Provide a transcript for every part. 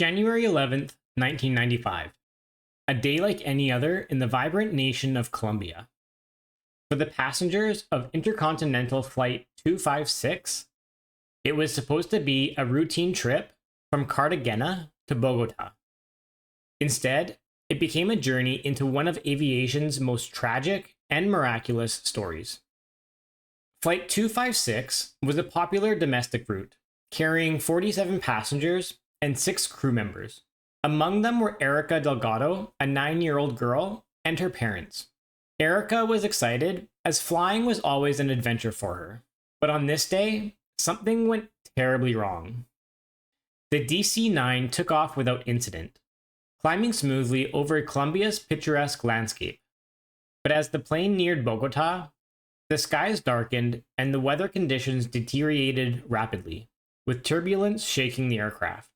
January 11th, 1995. A day like any other in the vibrant nation of Colombia. For the passengers of Intercontinental Flight 256, it was supposed to be a routine trip from Cartagena to Bogotá. Instead, it became a journey into one of aviation's most tragic and miraculous stories. Flight 256 was a popular domestic route, carrying 47 passengers and 6 crew members. Among them were Erika Delgado, a 9-year-old girl, and her parents. Erika was excited, as flying was always an adventure for her. But on this day, something went terribly wrong. The DC-9 took off without incident, climbing smoothly over Colombia's picturesque landscape. But as the plane neared Bogotá, the skies darkened and the weather conditions deteriorated rapidly, with turbulence shaking the aircraft.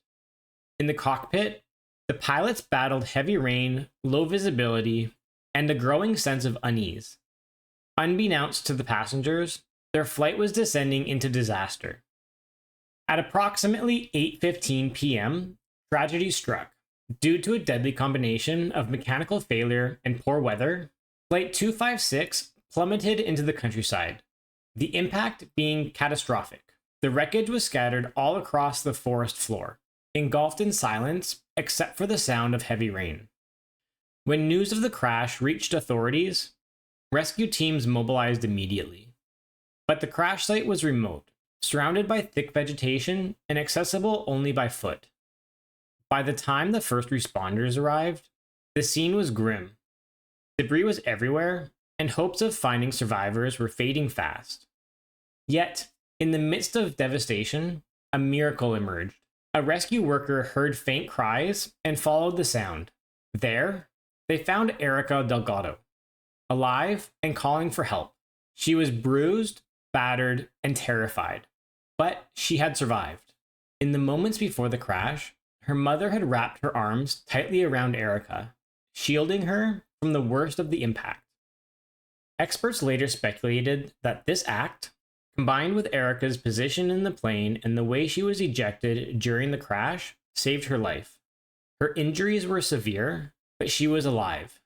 In the cockpit, the pilots battled heavy rain, low visibility, and a growing sense of unease. Unbeknownst to the passengers, their flight was descending into disaster. At approximately 8:15 p.m., tragedy struck. Due to a deadly combination of mechanical failure and poor weather, Flight 256 plummeted into the countryside, the impact being catastrophic. The wreckage was scattered all across the forest floor, engulfed in silence except for the sound of heavy rain. When news of the crash reached authorities, rescue teams mobilized immediately. But the crash site was remote, surrounded by thick vegetation and accessible only by foot. By the time the first responders arrived, the scene was grim. Debris was everywhere, and hopes of finding survivors were fading fast. Yet, in the midst of devastation, a miracle emerged. A rescue worker heard faint cries and followed the sound. There, they found Erika Delgado, alive and calling for help. She was bruised, battered, and terrified, but she had survived. In the moments before the crash, her mother had wrapped her arms tightly around Erika, shielding her from the worst of the impact. Experts later speculated that this act, combined with Erika's position in the plane and the way she was ejected during the crash, saved her life. Her injuries were severe, but she was alive.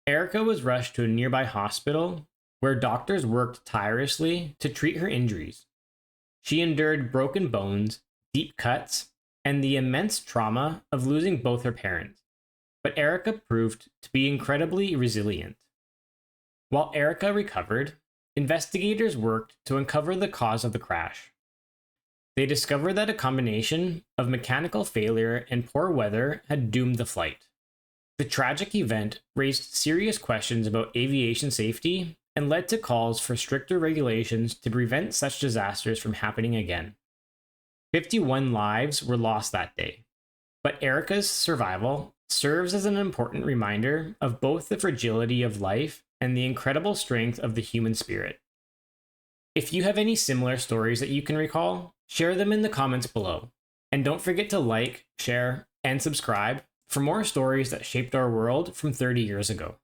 Erika was rushed to a nearby hospital where doctors worked tirelessly to treat her injuries. She endured broken bones, deep cuts, and the immense trauma of losing both her parents. But Erika proved to be incredibly resilient. While Erika recovered, investigators worked to uncover the cause of the crash. They discovered that a combination of mechanical failure and poor weather had doomed the flight. The tragic event raised serious questions about aviation safety and led to calls for stricter regulations to prevent such disasters from happening again. 51 lives were lost that day, but Erika's survival serves as an important reminder of both the fragility of life and the incredible strength of the human spirit. If you have any similar stories that you can recall, share them in the comments below. And don't forget to like, share, and subscribe for more stories that shaped our world from 30 years ago.